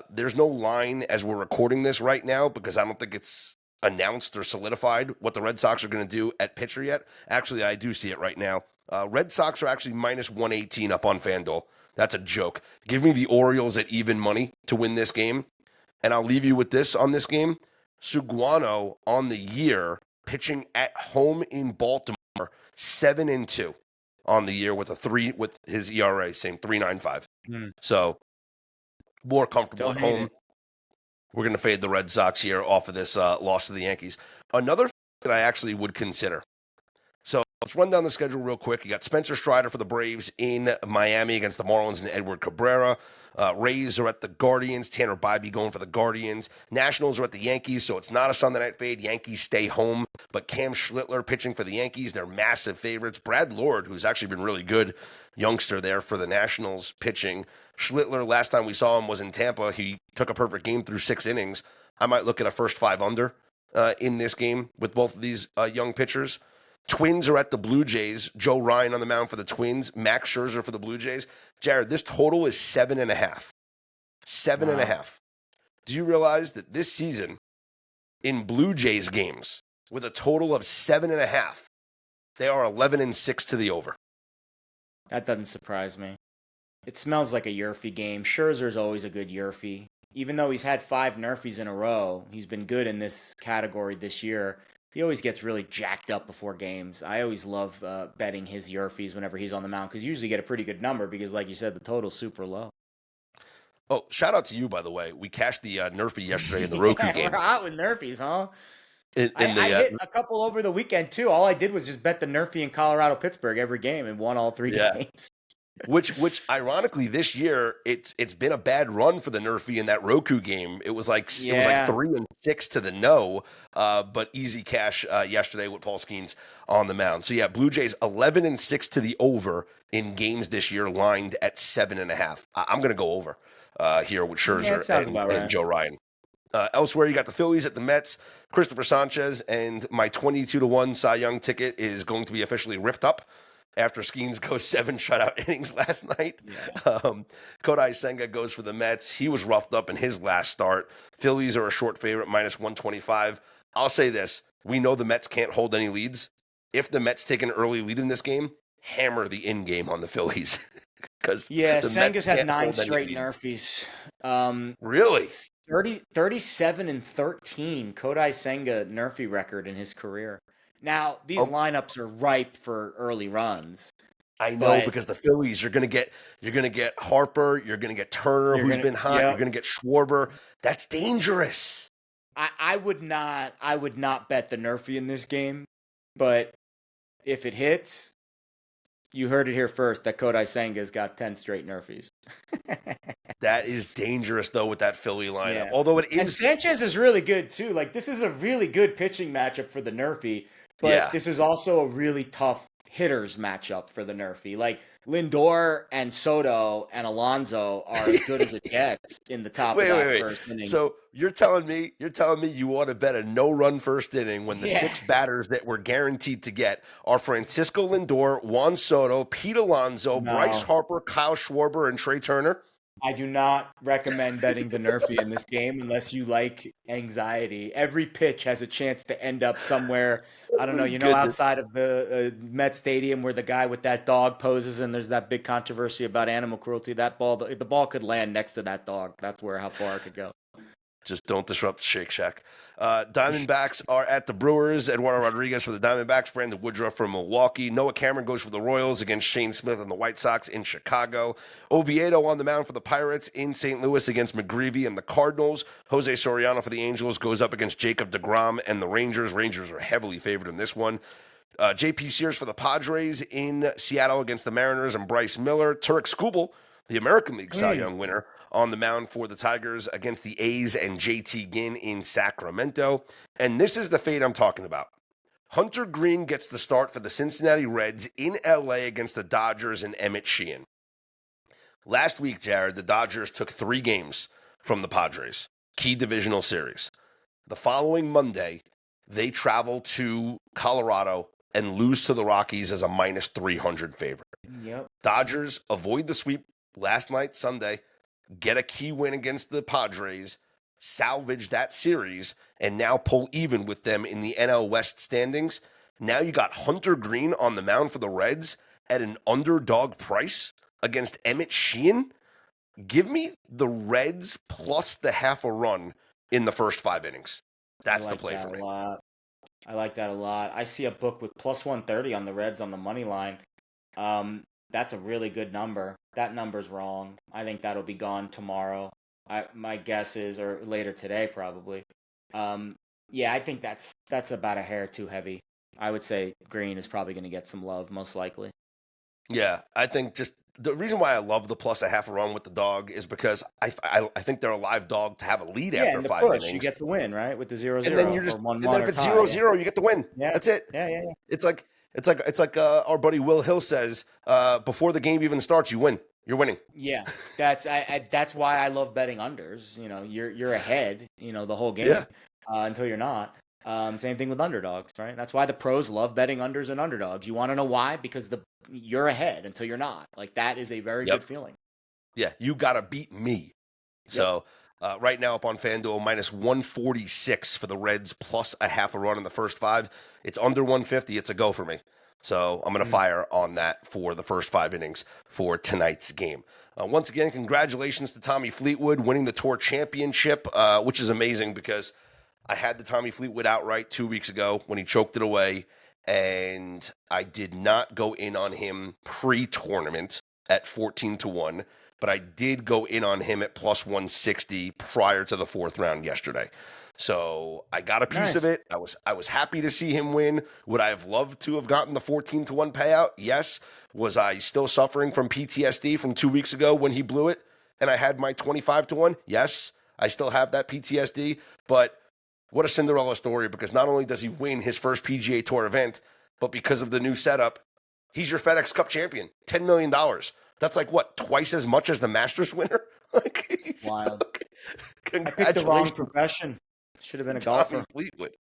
There's no line as we're recording this right now because I don't think it's announced or solidified what the Red Sox are going to do at pitcher yet. Actually, I do see it right now. Red Sox are actually minus 118 up on FanDuel. That's a joke. Give me the Orioles at even money to win this game. And I'll leave you with this on this game. Suguano on the year, pitching at home in Baltimore, 7-2 on the year with his ERA, same 3.95. So more comfortable Don't at hate home. it. We're going to fade the Red Sox here off of this loss to the Yankees. Another that I actually would consider. So let's run down the schedule real quick. You got Spencer Strider for the Braves in Miami against the Marlins and Edward Cabrera. Rays are at the Guardians. Tanner Bybee going for the Guardians. Nationals are at the Yankees, so it's not a Sunday night fade. Yankees stay home. But Cam Schlittler pitching for the Yankees. They're massive favorites. Brad Lord, who's actually been really good, youngster there for the Nationals pitching. Schlittler, last time we saw him was in Tampa. He took a perfect game through 6 innings. I might look at a first 5 under in this game with both of these young pitchers. Twins are at the Blue Jays. Joe Ryan on the mound for the Twins. Max Scherzer for the Blue Jays. Jared, this total is 7.5. 7.5. Wow. Do you realize that this season in Blue Jays games with a total of 7.5, they are 11-6 to the over? That doesn't surprise me. It smells like a Yurfie game. Scherzer's always a good Yurfie. Even though he's had 5 Nerfies in a row, he's been good in this category this year. He always gets really jacked up before games. I always love betting his Yurfies whenever he's on the mound because you usually get a pretty good number because, like you said, the total's super low. Oh, shout out to you, by the way. We cashed the Nerfie yesterday in the Roku Yeah, game. we're hot with Nerfies, huh? In I the hit a couple over the weekend too. All I did was just bet the Nerfie in Colorado Pittsburgh every game and won all 3 Yeah. games. Which ironically this year it's been a bad run for the Nerfie in that Roku game. It was like Yeah. 3-6 to the no, but easy cash yesterday with Paul Skeens on the mound. So yeah, Blue Jays 11-6 to the over in games this year, lined at 7.5. I'm going to go over here with Yeah, Scherzer it sounds about and right. Joe Ryan. Elsewhere, you got the Phillies at the Mets, Christopher Sanchez, and my 22-1 Cy Young ticket is going to be officially ripped up after Skeens goes 7 shutout innings last night. Yeah. Kodai Senga goes for the Mets. He was roughed up in his last start. Phillies are a short favorite, minus 125. I'll say this. We know the Mets can't hold any leads. If the Mets take an early lead in this game, hammer the in game on the Phillies because Yeah, the Mets Senga's had can't 9 hold any straight leads. Nerfies. Really? 37 and 13 Kodai Senga Nerfie record in his career. Now, these Oh, lineups are ripe for early runs, I know but because the Phillies, you're gonna get Harper, you're gonna get Turner, you're who's gonna been hot, you're yeah. gonna get Schwarber. That's dangerous. I would not bet the Nerfie in this game, but if it hits, you heard it here first that Kodai Senga's got 10 straight Nerfies. That is dangerous though with that Philly lineup. Yeah. Although it And is, Sanchez is really good too. Like this is a really good pitching matchup for the Nerfie, but yeah. this is also a really tough hitters matchup for the Nerfie. Like Lindor and Soto and Alonso are as good as it gets in the top of that Wait. first inning. So you're telling me you want to bet a no-run first inning when the Yeah. 6 batters that we're guaranteed to get are Francisco Lindor, Juan Soto, Pete Alonso, Bryce No. Harper, Kyle Schwarber, and Trey Turner? I do not recommend betting the Nerfie in this game unless you like anxiety. Every pitch has a chance to end up somewhere. I don't know, Oh, goodness. outside of the Met Stadium where the guy with that dog poses, and there's that big controversy about animal cruelty. That ball, the ball could land next to that dog. That's how far it could go. Just don't disrupt the Shake Shack. Diamondbacks are at the Brewers. Eduardo Rodriguez for the Diamondbacks. Brandon Woodruff from Milwaukee. Noah Cameron goes for the Royals against Shane Smith and the White Sox in Chicago. Oviedo on the mound for the Pirates in St. Louis against McGreevy and the Cardinals. Jose Soriano for the Angels goes up against Jacob deGrom and the Rangers. Rangers are heavily favored in this one. J.P. Sears for the Padres in Seattle against the Mariners and Bryce Miller. Turek Skubal, the American League Cy Young winner, on the mound for the Tigers against the A's and JT Ginn in Sacramento. And this is the fate I'm talking about. Hunter Green gets the start for the Cincinnati Reds in LA against the Dodgers and Emmett Sheehan. Last week, Jared, the Dodgers took 3 games from the Padres, key divisional series. The following Monday, they travel to Colorado and lose to the Rockies as a minus 300 favorite. Yep. Dodgers avoid the sweep last night, Sunday, get a key win against the Padres, salvage that series, and now pull even with them in the NL West standings. Now you got Hunter Green on the mound for the Reds at an underdog price against Emmett Sheehan. Give me the Reds plus the half a run in the first 5 innings. That's the play for me. I like that a lot. I see a book with plus 130 on the Reds on the money line. That's a really good number. That number's wrong. I think that'll be gone tomorrow. My guess is, or later today probably. Yeah, I think that's about a hair too heavy. I would say Green is probably going to get some love, most likely. Yeah, I think just the reason why I love the plus a half a run with the dog is because I think they're a live dog to have a lead Yeah, after and the 5 push, you innings. get the win, right? With the 0-0 And then you're or just 1-1 and then if or it's tie. 0-0, you get the win. Yeah. That's it. Yeah. It's like our buddy Will Hill says, before the game even starts, you win. You're winning. Yeah, that's why I love betting unders. You're ahead, the whole game Yeah. Until you're not. Same thing with underdogs, right? That's why the pros love betting unders and underdogs. You want to know why? Because you're ahead until you're not. Like that is a very good feeling. Yeah, you gotta beat me. So right now up on FanDuel, minus 146 for the Reds, plus a half a run in the first 5. It's under 150. It's a go for me. So I'm going to fire on that for the first 5 innings for tonight's game. Once again, congratulations to Tommy Fleetwood winning the Tour Championship, which is amazing because I had the Tommy Fleetwood outright 2 weeks ago when he choked it away, and I did not go in on him pre-tournament at 14-1, but I did go in on him at plus 160 prior to the 4th round yesterday. So I got a piece of it. I was happy to see him win. Would I have loved to have gotten the 14-1 payout? Yes. Was I still suffering from PTSD from 2 weeks ago when he blew it and I had my 25-1? Yes. I still have that PTSD, but what a Cinderella story, because not only does he win his first PGA Tour event, but because of the new setup, he's your FedEx Cup champion. $10 million. That's like, what, twice as much as the Masters winner? Wild. Congratulations. I picked the wrong profession. Should have been a golfer. Fleetwood.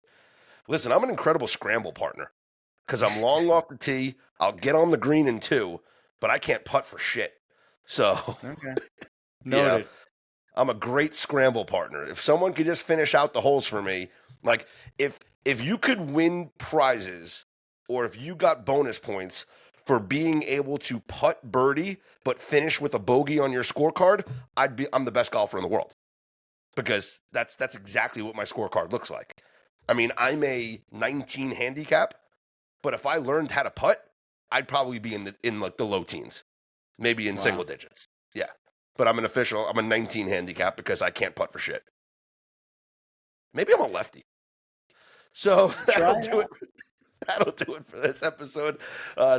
Listen, I'm an incredible scramble partner because I'm long off the tee. I'll get on the green in 2, but I can't putt for shit. So, okay. Noted. I'm a great scramble partner. If someone could just finish out the holes for me, Like if you could win prizes or if you got bonus points for being able to putt birdie but finish with a bogey on your scorecard, I'm the best golfer in the world. Because that's exactly what my scorecard looks like. I mean, I'm a 19 handicap, but if I learned how to putt, I'd probably be in like the low teens, maybe in single digits. Yeah. But I'm a 19 handicap because I can't putt for shit. Maybe I'm a lefty. So that'll do it. That'll do it for this episode.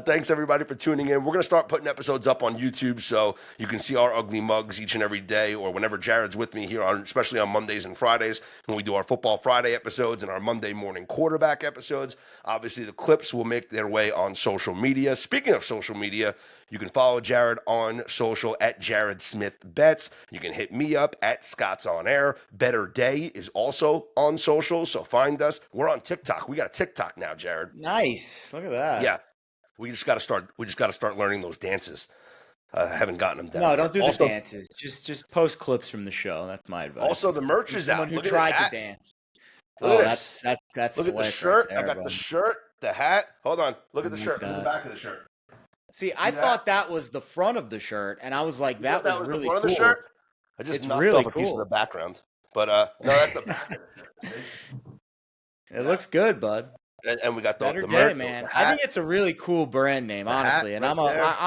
Thanks, everybody, for tuning in. We're going to start putting episodes up on YouTube so you can see our ugly mugs each and every day or whenever Jared's with me here, especially on Mondays and Fridays when we do our Football Friday episodes and our Monday morning quarterback episodes. Obviously, the clips will make their way on social media. Speaking of social media, you can follow Jared on social at Jared Smith Bets. You can hit me up at Scott's On Air. Better Day is also on social, so find us. We're on TikTok. We got a TikTok now, Jared. Nice. Look at that. Yeah, we just got to start learning those dances. I haven't gotten them down. No, don't do the dances. Just post clips from the show. That's my advice. Also, the merch is out. Someone who tried to dance. Look at this. That's look at the shirt. Right there, I got the shirt, the hat. Hold on. Look at the shirt. Look at the back of the shirt. See, I thought that was the front of the shirt, and I was like, that was really cool. The front of the shirt? I just knocked off a piece of the background. But no, that's the back of the shirt. It looks good, bud. And we got the Better merch, Day, man. I think it's a really cool brand name, honestly. And I'm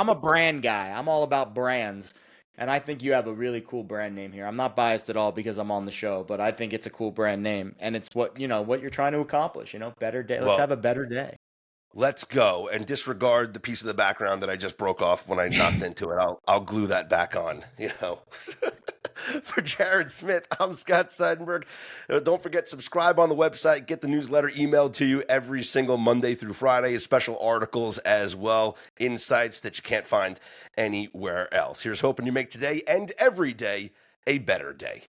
a brand guy. I'm all about brands. And I think you have a really cool brand name here. I'm not biased at all because I'm on the show, but I think it's a cool brand name. And it's what you're trying to accomplish, Better Day. Let's have a better day. Let's go and disregard the piece of the background that I just broke off when I knocked into it. I'll glue that back on, For Jared Smith, I'm Scott Seidenberg. Don't forget, subscribe on the website. Get the newsletter emailed to you every single Monday through Friday. Special articles as well. Insights that you can't find anywhere else. Here's hoping you make today and every day a better day.